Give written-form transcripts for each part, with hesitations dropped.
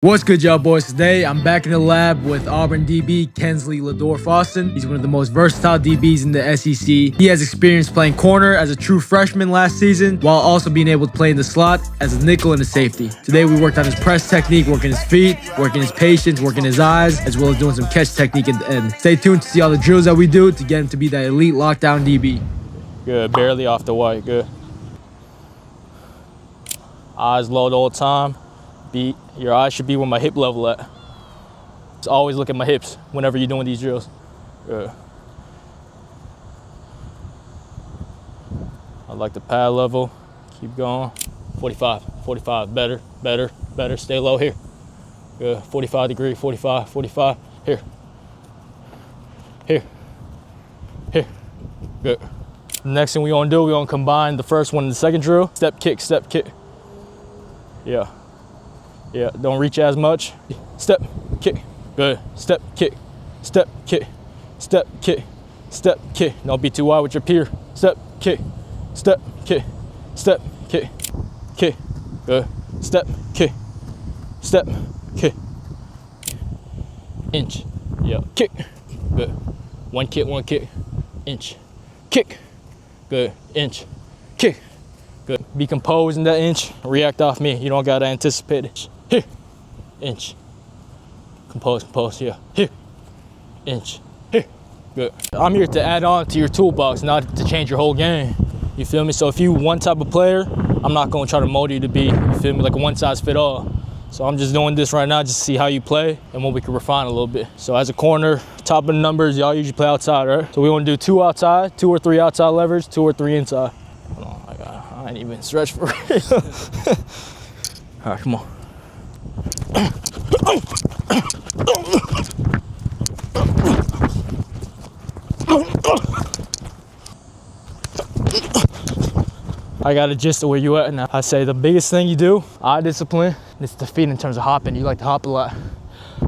What's good, y'all boys? Today, I'm back in the lab with Auburn DB Kensley Louidor-Faustin. He's one of the most versatile DBs in the SEC. He has experience playing corner as a true freshman last season, while also being able to play in the slot as a nickel and a safety. Today, we worked on his press technique, working his feet, working his patience, working his eyes, as well as doing some catch technique at the end. Stay tuned to see all the drills that we do to get him to be that elite lockdown DB. Good, barely off the white, good. Eyes low the whole time. Your eyes should be where my hip level at. Just always look at my hips whenever you're doing these drills. Good. I like the pad level. Keep going. 45, 45, better, better, better. Stay low here. Good, 45 degree, 45, 45. Here. Here. Here. Good. The next thing we're gonna do, we're gonna combine the first one and the second drill. Step kick, step kick. Yeah. Yeah, don't reach as much. Step, kick, good. Step, kick, step, kick, step, kick, step, kick. Don't be too wide with your peer. Step, kick, step, kick, step, kick, kick, good. Step, kick, step, kick. Inch, yeah, kick, good. One kick, inch, kick, good. Inch, kick. Good. Be composed in that inch. React off me. You don't gotta anticipate it. Here, inch. Compose, compose. Yeah. Here, inch. Here. Good. I'm here to add on to your toolbox, not to change your whole game. You feel me? So if you one type of player, I'm not gonna try to mold you to be, you feel me, like a one size fit all. So I'm just doing this right now just to see how you play and what we can refine a little bit. So as a corner, top of the numbers, y'all usually play outside, right? So we wanna do 2 outside, 2 or 3 outside leverage, 2 or 3 inside. Hold on, I ain't even stretch for real. All right, come on. I got a gist of where you at now. I say the biggest thing you do, eye discipline, it's the feet in terms of hopping. You like to hop a lot.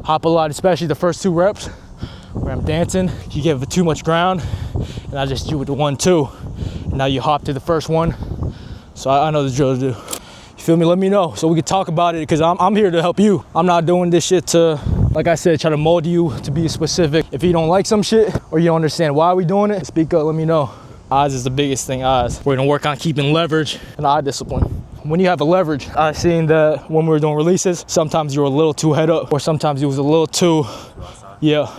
Hop a lot, especially the first 2 reps where I'm dancing. You give it too much ground, and I just do with the 1, 2. And now you hop to the first one. So I know the drill to do. You feel me? Let me know so we can talk about it, because I'm here to help you. I'm not doing this shit to, like I said, try to mold you to be specific. If you don't like some shit or you don't understand why we doing it, speak up, let me know. Eyes is the biggest thing, eyes. We're gonna work on keeping leverage and eye discipline. When you have a leverage, I've seen that when we were doing releases, sometimes you were a little too head up, or sometimes you was a little too, yeah.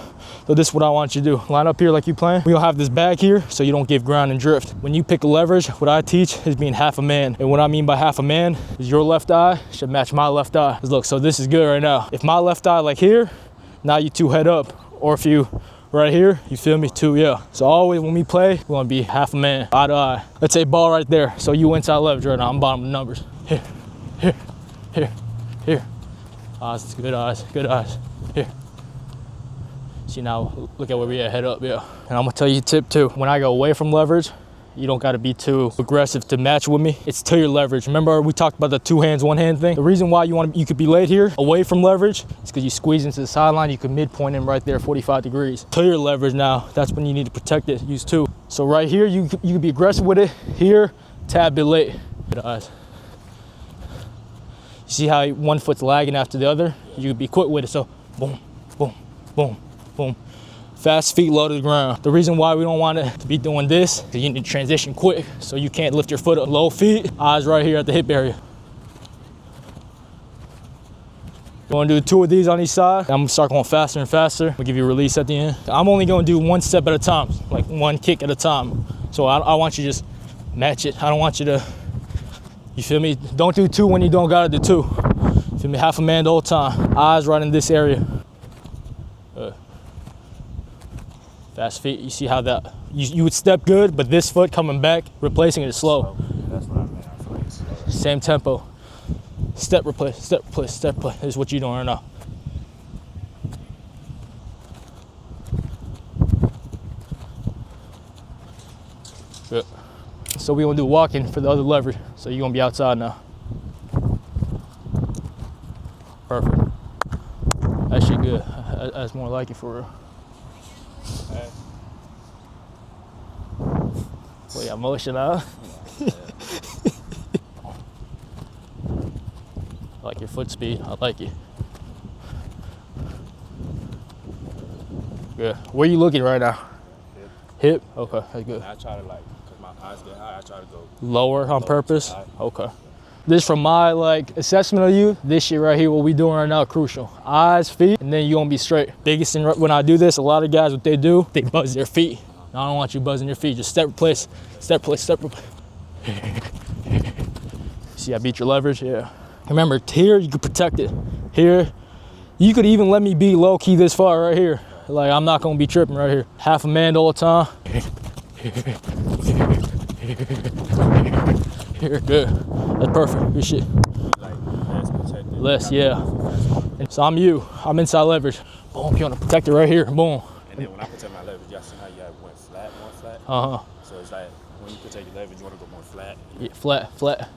So this is what I want you to do. Line up here like you playing. We'll have this bag here so you don't give ground and drift. When you pick a leverage, what I teach is being half a man. And what I mean by half a man is your left eye should match my left eye. Look, so this is good right now. If my left eye like here, now you 2 head up. Or if you right here, you feel me, 2, yeah. So always when we play, we wanna be half a man, eye to eye. Let's say ball right there. So you inside leverage right now, I'm bottom of the numbers. Here, here, here, here. Eyes, good eyes, good eyes, here. See, now look at where we at, head up, yeah. And I'm gonna tell you a tip too. When I go away from leverage, you don't gotta be too aggressive to match with me. It's to your leverage. Remember we talked about the 2 hands, 1 hand thing? The reason why you could be laid here, away from leverage, is because you squeeze into the sideline, you can midpoint in right there, 45 degrees. To your leverage now, that's when you need to protect it, use 2. So right here, you can be aggressive with it. Here, tad bit late. Good eyes. You see how 1 foot's lagging after the other? You can be quick with it, so boom, boom, boom. Boom. Fast feet low to the ground. The reason why we don't want it to be doing this is you need to transition quick, so you can't lift your foot up. Low feet, eyes right here at the hip area. We're gonna do 2 of these on each side. I'm gonna start going faster and faster. We'll give you a release at the end. I'm only gonna do 1 step at a time, like 1 kick at a time. So I want you to just match it. I don't want you to, you feel me? Don't do 2 when you don't gotta do 2. You feel me? Half a man the whole time. Eyes right in this area. Fast feet, you see how that, you would step good, but this foot coming back, replacing it is slow. That's what I meant. Same tempo. Step replace, step replace, step replace. This is what you're doing right now. Good. So we're gonna do walking for the other leverage. So you're gonna be outside now. Perfect. That shit good. That's more like it for real. Well, yeah, motion out. I like your foot speed. I like it. Good. Where you looking right now? Hip. Hip? Okay, that's good. And I try to like, cause my eyes get high, I try to go Lower on purpose? high. Okay. This from my like assessment of you, this shit right here, what we doing right now, crucial. Eyes, feet, and then you gonna be straight. Biggest thing when I do this, a lot of guys, what they do, they buzz their feet. I don't want you buzzing your feet. Just step, replace, step, replace, step, replace. See, I beat your leverage, yeah. Remember, here, you could protect it. Here, you could even let me be low key this far right here. Like, I'm not gonna be tripping right here. Half a man the whole time. Here, good. That's perfect, good shit. like less protected. Less, yeah. And so I'm you, I'm inside leverage. Boom, you wanna protect it right here, boom. And then when I protect my leverage, y'all see how y'all went flat, more flat? Uh-huh. So it's like, when you protect your leverage, you want to go more flat. Yeah, flat, flat.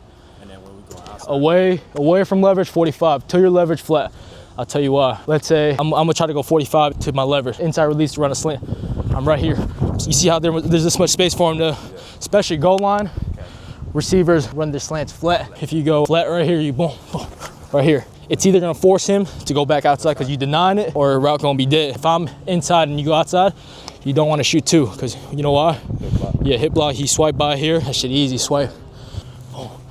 And then when we go outside. Away from leverage, 45. To your leverage, flat. I'll tell you why. Let's say I'm gonna try to go 45 to my leverage. Inside release to run a slant. I'm right here. So you see how there's this much space for him to, especially goal line. Receivers run their slants flat. If you go flat right here, you boom, boom, right here. It's either gonna force him to go back outside because you denying it, or a route gonna be dead. If I'm inside and you go outside, you don't wanna shoot two, because you know why? Yeah, hip block, he swipe by here. That shit easy, swipe. Oh,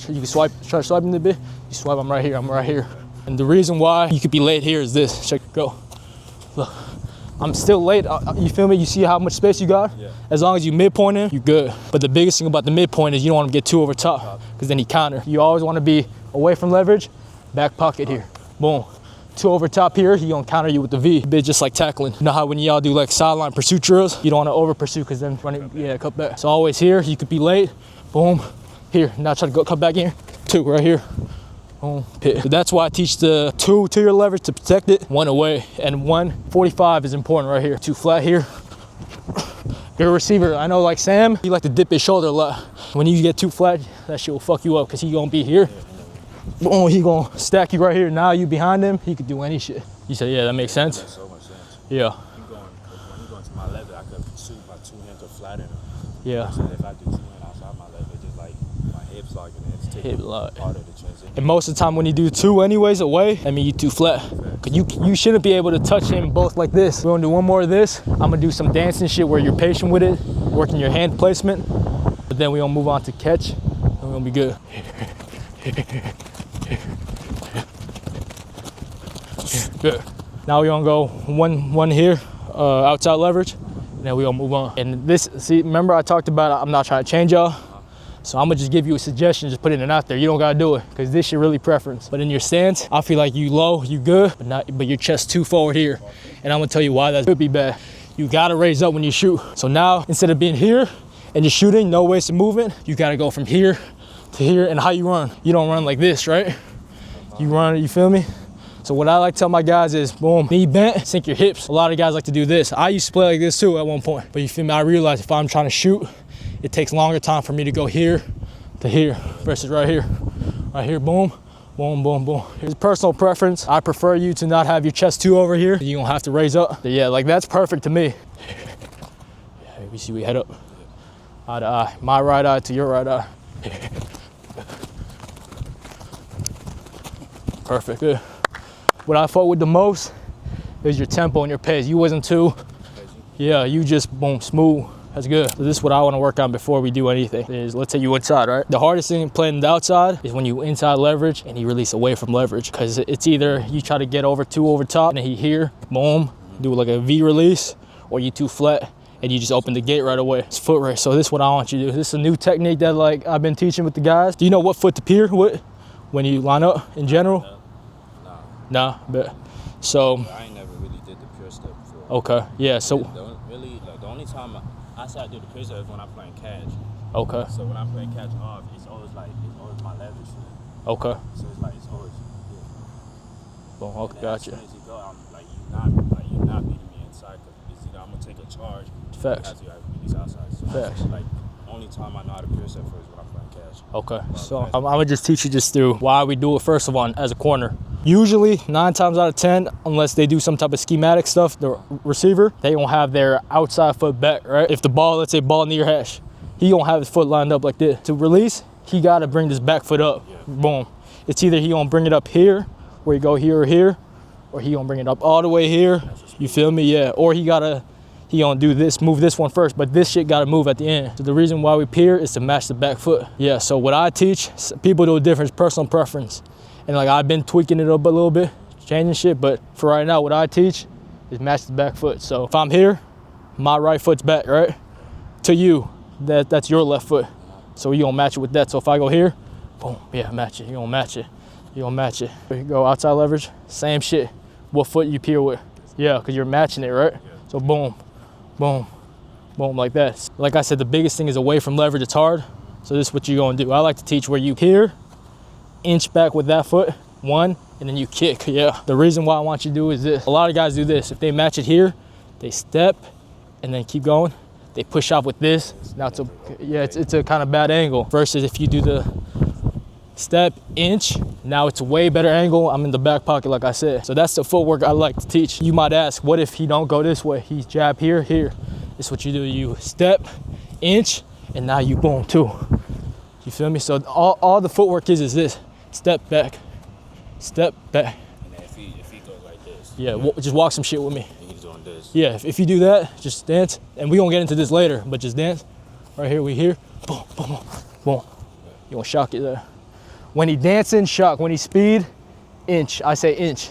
you can swipe, try to swipe him a bit. You swipe, I'm right here, I'm right here. And the reason why you could be late here is this. Check, go. Look, I'm still late. You feel me? You see how much space you got? Yeah. As long as you midpoint him, you good. But the biggest thing about the midpoint is you don't want to get too over top, because then he counter. You always want to be away from leverage, back pocket here. Boom. Too over top here, he gonna counter you with the V. A bit just like tackling. You know how when y'all do like sideline pursuit drills, you don't want to over pursue because then running, yeah, cut back. So always here, you could be late. Boom. Here, now try to go cut back here. Two right here. Boom, pit. So that's why I teach the 2 to your leverage to protect it, 1 away, and 145 is important right here. 2 flat here. Your receiver, I know like Sam, he like to dip his shoulder a lot. When you get too flat, that shit will fuck you up because he gonna be here. Boom, he gonna stack you right here. Now you behind him, he could do any shit. You said, yeah, that makes sense? That makes so much sense. Yeah. When you go into my leverage, I could shoot my 2 hands to flatten him. Yeah. So if I do 2 hands outside my leverage, it's just like my hips locking in. It's taking Hip lock. part of the transition. And most of the time when you do 2 anyways away, I mean you 2 flat. Cause you shouldn't be able to touch him both like this. We're gonna do one more of this. I'm gonna do some dancing shit where you're patient with it, working your hand placement. But then we gonna move on to catch, and we're gonna be good. Good. Now we're gonna go one here, outside leverage, and then we gonna move on. And this, see, remember I talked about I'm not trying to change y'all. So I'm gonna just give you a suggestion, just putting it out there. You don't gotta do it, because this shit really preference. But in your stance, I feel like you low, you good, but your chest too forward here. And I'm gonna tell you why that could be bad. You gotta raise up when you shoot. So now, instead of being here and you're shooting, no waste of movement, you gotta go from here to here. And how you run? You don't run like this, right? You run, you feel me? So what I like to tell my guys is, boom, knee bent, sink your hips. A lot of guys like to do this. I used to play like this too at one point. But you feel me? I realized if I'm trying to shoot, it takes longer time for me to go here to here versus right here. Right here, boom, boom, boom, boom. Here's personal preference. I prefer you to not have your chest too over here. You don't have to raise up. But yeah, like that's perfect to me. Yeah, we see we head up. Eye to eye. My right eye to your right eye. Perfect, good. What I fought with the most is your tempo and your pace. You wasn't too, yeah, you just boom, smooth. That's good. So this is what I want to work on before we do anything. Is let's say you inside, right? The hardest thing playing the outside is when you inside leverage and you release away from leverage, because it's either you try to get over top and he here, boom, do like a V release, or you too flat and you just open the gate right away. It's foot race. So this is what I want you to do. This is a new technique that like I've been teaching with the guys. Do you know what foot to peer with when you line up in general? Nah, but so I ain't never really did the pure step before. Okay, yeah. So the only time I say I do the pure step is when I'm playing catch. Okay. So when I'm playing catch off, it's always my leverage. Okay. So it's always. Yeah. Boom. Okay, gotcha. As soon as you go, I'm like you're not beating me inside. Cause it's either I'm gonna take a charge. Facts. As you have release outside. So Facts. like only time I know how to pure step for is when I'm playing catch. Okay. So I'm gonna just teach you just through why we do it first of all as a corner. Usually 9 times out of 10, unless they do some type of schematic stuff, the receiver, they gonna have their outside foot back, right? If the ball, let's say ball near hash, he gonna have his foot lined up like this. To release, he gotta bring this back foot up. Yeah. Boom. It's either he gonna bring it up here, where you go here or here, or he gonna bring it up all the way here, You feel me? Yeah. Or he gonna do this, move this one first, but this shit gotta move at the end. So the reason why we peer is to match the back foot. Yeah, so what I teach, people do a different personal preference. And like I've been tweaking it up a little bit, changing shit, but for right now, what I teach is match the back foot. So if I'm here, my right foot's back, right? To you, that's your left foot. So you gonna match it with that. So if I go here, boom, yeah, match it. You gonna match it. You gonna match it. You go outside leverage, same shit. What foot you peer with? Yeah, because you're matching it, right? So boom, boom, boom, like that. Like I said, the biggest thing is away from leverage. It's hard. So this is what you're gonna do. I like to teach where you peer, inch back with that foot, one, and then you kick. Yeah. The reason why I want you to do is this. A lot of guys do this. If they match it here, they step and then keep going. They push off with this. Now it's a kind of bad angle. Versus if you do the step, inch, now it's a way better angle. I'm in the back pocket, like I said. So that's the footwork I like to teach. You might ask, what if he don't go this way? He's jab here, here. This is what you do. You step, inch, and now you boom too. You feel me? So all the footwork is this. Step back, step back. And then if he goes like this. Yeah, just walk some shit with me. And he's doing this. Yeah, if you do that, just dance. And we gonna get into this later, but just dance. Right here, we here. Boom, boom, boom, boom. You gonna shock it there. When he dancing, shock. When he speed, inch. I say inch.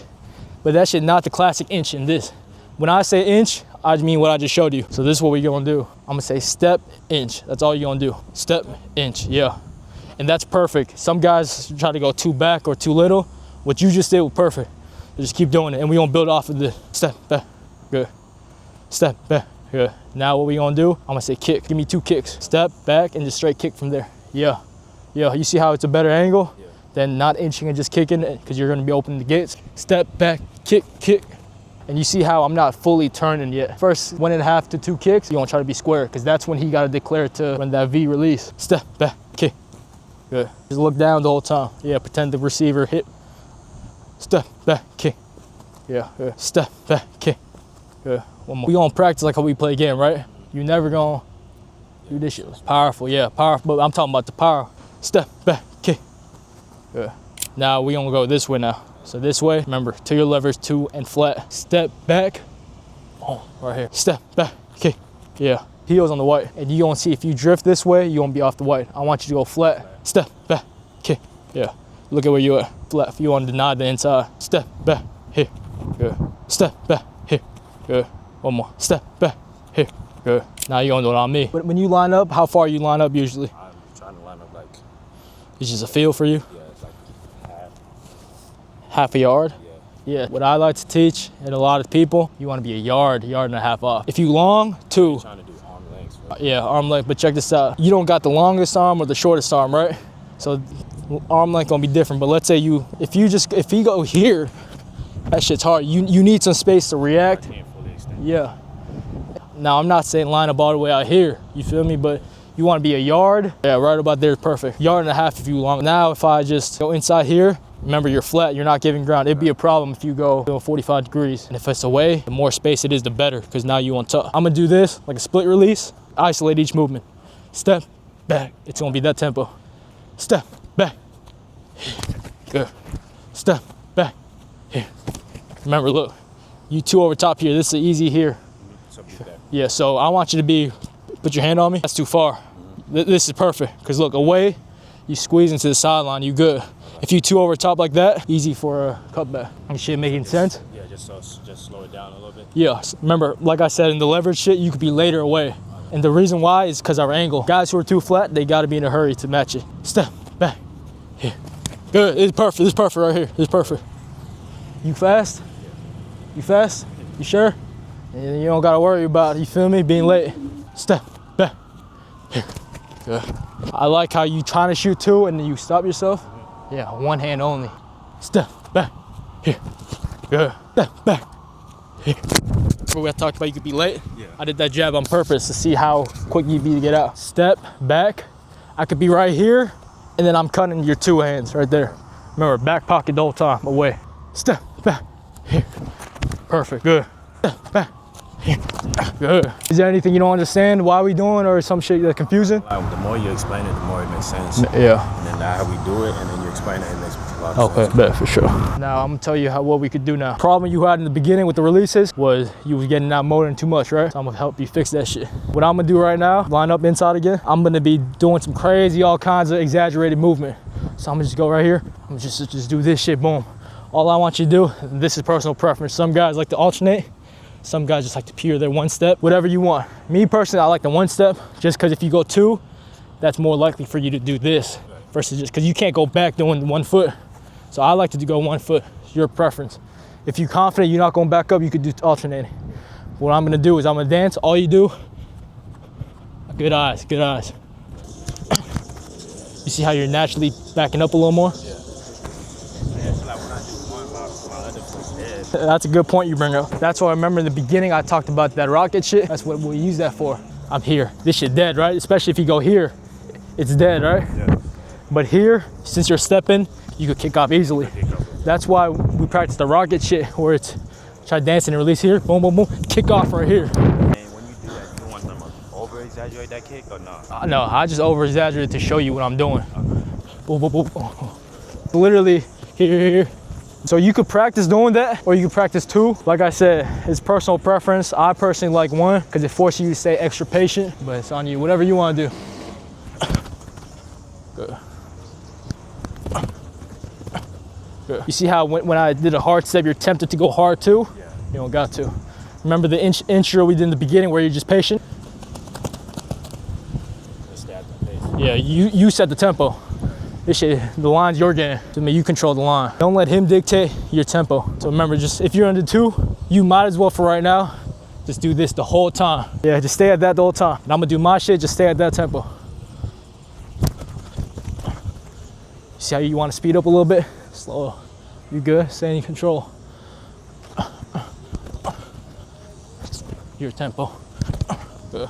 But that shit not the classic inch in this. When I say inch, I mean what I just showed you. So this is what we gonna do. I'm gonna say step, inch. That's all you're gonna do. Step, inch, yeah. And that's perfect. Some guys try to go too back or too little. What you just did was perfect. So just keep doing it. And we gonna build off of the step back, good. Step back, good. Now what we gonna do, I'm gonna say kick. Give me 2 kicks. Step back and just straight kick from there. Yeah. Yeah, you see how it's a better angle than not inching and just kicking it, because you're gonna be opening the gates. Step back, kick, kick. And you see how I'm not fully turning yet. First 1.5 to 2 kicks, you wanna try to be square, because that's when he gotta declare to run that V release. Step back, kick, good. Just look down the whole time. Yeah, pretend the receiver hit. Step back, kick, yeah, good. Step back, kick, good. One more. We gonna practice like how we play game, right? You never gonna do this shit. Powerful, yeah, powerful, but I'm talking about the power. Step back, kick. Good. Now we gonna go this way now. So this way, remember, to your levers, 2 and flat. Step back, oh, right here. Step back, kick. Yeah, heels on the white. And you gonna see if you drift this way, you gonna be off the white. I want you to go flat. Step back, kick. Yeah, look at where you at. Flat, if you wanna deny the inside. Step back, here, good. Step back, here, good. One more, step back, here, good. Now you gonna do it on me. But when you line up, how far you line up usually? I'm trying to line up like. It's just a feel for you? Yeah, it's like half a yard? Yeah. Yeah. What I like to teach, and a lot of people, you want to be a yard and a half off. If you long, 2. I'm trying to do arm lengths. Right? Yeah, arm length, but check this out. You don't got the longest arm or the shortest arm, right? So arm length gonna be different, but let's say if he go here, that shit's hard. You need some space to react. I can't fully extend. Yeah. Now I'm not saying line up all the way out here, you feel me? But you want to be a yard, yeah, right about there is perfect. 1.5 yards if you long. Now if I just go inside here, remember you're flat, you're not giving ground. It'd be a problem if you go 45 degrees. And if it's away, the more space it is, the better, because now you on top. I'm gonna do this like a split release, isolate each movement. Step back, it's gonna be that tempo. Step back, good. Step back, here. Remember, look, you 2 over top here, this is easy here. Yeah, so I want you to put your hand on me. That's too far. This is perfect, because look, away, you squeeze into the sideline, you good. If you 2 over top like that, easy for a cutback. And shit making sense? Yeah, just slow it down a little bit. Yeah, remember, like I said, in the leverage shit, you could be later away. And the reason why is because our angle. Guys who are too flat, they gotta be in a hurry to match it. Step back, here. Good, it's perfect, it's perfect right here, it's perfect. You fast? You fast? You sure? And you don't gotta worry about, you feel me, being late. Step back, here, good. I like how you trying to shoot 2 and then you stop yourself. Yeah, 1 hand only. Step back, here, good. Step back, here. Remember we talked about you could be late? Yeah. I did that jab on purpose to see how quick you'd be to get out. Step back, I could be right here, and then I'm cutting your 2 hands right there. Remember, back pocket the whole time, away. Step back, here, perfect, good. Step back, here, good. Is there anything you don't understand why we doing, or some shit that's confusing? The more you explain it, the more it makes sense. Yeah. And then how we do it, and then you explain it, and it's a about Okay, bet for sure. Now I'm gonna tell you what we could do now. Problem you had in the beginning with the releases was you was getting out motoring too much, right? So I'm gonna help you fix that shit. What I'm gonna do right now, line up inside again. I'm gonna be doing some crazy, all kinds of exaggerated movement. So I'm gonna just go right here. I'm gonna just do this shit, boom. All I want you to do, and this is personal preference. Some guys like to alternate. Some guys just like to pure their one step, whatever you want. Me personally, I like the one step just because if you go two, that's more likely for you to do this versus just because you can't go back doing 1 foot. So I like to go 1 foot, your preference. If you're confident you're not going back up, you could do alternating. What I'm gonna do is I'm gonna dance, all you do, good eyes, good eyes. You see how you're naturally backing up a little more? Yeah. It's like when I do one, my other foot's dead. That's a good point you bring up. That's why I remember in the beginning I talked about that rocket shit. That's what we use that for. I'm here. This shit dead, right? Especially if you go here, it's dead, right? Yeah. But here, since you're stepping, you could kick off easily. That's why we practice the rocket shit where it's try dancing and release here, boom, boom, boom, kick off right here. And when you do that, you want them to over-exaggerate that kick or not? No, I just over-exaggerate to show you what I'm doing. Boom, boom, boom, boom. Literally here. So you could practice doing that or you could practice two. Like I said, it's personal preference. I personally like one because it forces you to stay extra patient, but it's on you, whatever you want to do. Good. Good. You see how when I did a hard step, you're tempted to go hard too? Yeah. You don't got to. Remember the intro we did in the beginning where you're just patient? Just stay at the pace. Yeah, you set the tempo. This shit, the line's your game. To me, you control the line. Don't let him dictate your tempo. So remember, just if you're under two, you might as well for right now, just do this the whole time. Yeah, just stay at that the whole time. And I'm gonna do my shit, just stay at that tempo. See how you wanna speed up a little bit? Slow. You good? Stay in control. Your tempo. Good.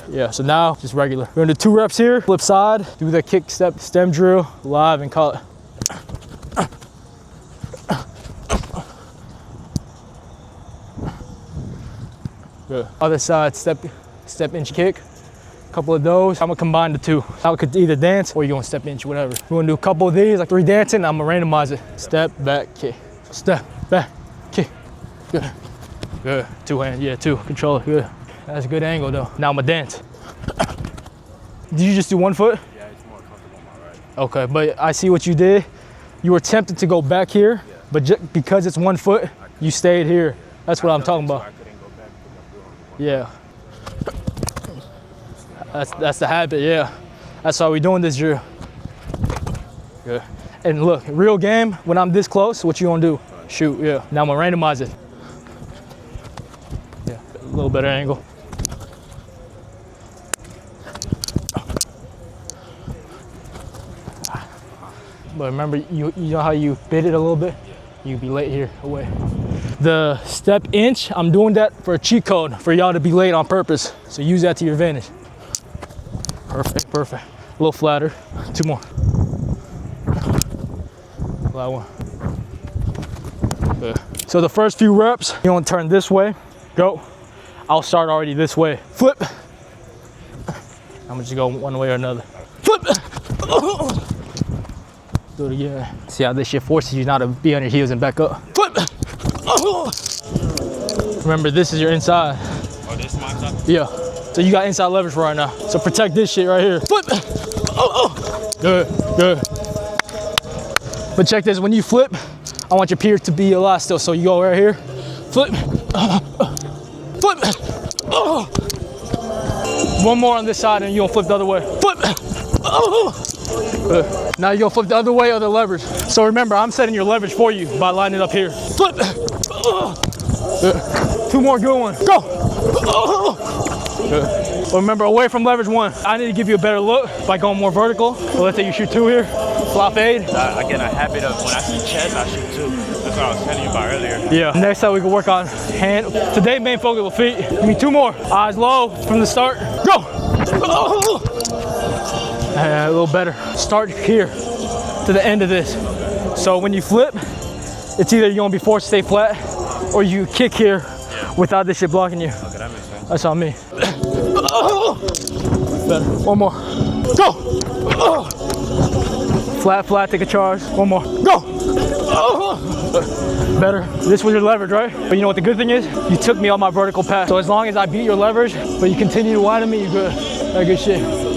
Yeah, so now just regular. We're gonna do 2 reps here, flip side, do the kick step, stem drill, live and call it. Good. Other side, step inch kick. Couple of those. I'm gonna combine the two. I could either dance or you're gonna step inch, whatever. We're gonna do a couple of these, like 3 dancing, I'm gonna randomize it. Step, back, kick. Step, back, kick. Good. Good. 2 hands, yeah, 2. Control it, good. That's a good angle though. Now I'm gonna dance. Did you just do 1 foot? Yeah, it's more comfortable on my right. Okay, but I see what you did. You were tempted to go back here, Yeah. but because it's 1 foot, you stayed here. That's what I'm talking about. I couldn't go back because I'm doing one. Yeah. That's the habit, yeah. That's why we're doing this drill. Good. And look, real game, when I'm this close, what you gonna do? Shoot, yeah. Now I'm gonna randomize it. Yeah, a little better angle. But remember, you know how you bit it a little bit? You be late here, away. The step inch, I'm doing that for a cheat code for y'all to be late on purpose. So use that to your advantage. Perfect, perfect. A little flatter, 2 more. Flat one. Good. So the first few reps, you want to turn this way, go. I'll start already this way. Flip. I'm gonna just go one way or another. Flip. Do it again. See how this shit forces you not to be on your heels and back up. Flip. Remember, this is your inside. Oh, this is my side? Yeah. So you got inside leverage right now. So protect this shit right here. Flip. Good, good. But check this, when you flip, I want your pier to be alive still. So you go right here, flip, flip. One more on this side and you're gonna flip the other way. Flip. Good. Now you're gonna flip the other way of the leverage. So remember, I'm setting your leverage for you by lining it up here. Flip. Good. 2 more good ones. Go. Good. But remember, away from leverage 1. I need to give you a better look by going more vertical. So let's say you shoot 2 here. Flop fade. I get a habit of when I see chest, I shoot 2. That's what I was telling you about earlier. Yeah. Next time we can work on hand. Today, main focus with feet. Give me 2 more. Eyes low from the start. Go. A little better. Start here to the end of this. So when you flip, it's either you're gonna be forced to stay flat or you kick here without this shit blocking you. Okay, that makes sense. That's on me. Better. 1 more. Go. Flat, flat, take a charge. 1 more. Go. Better. This was your leverage, right? But you know what the good thing is? You took me on my vertical path. So as long as I beat your leverage, but you continue to widen me, you're good. That good shit.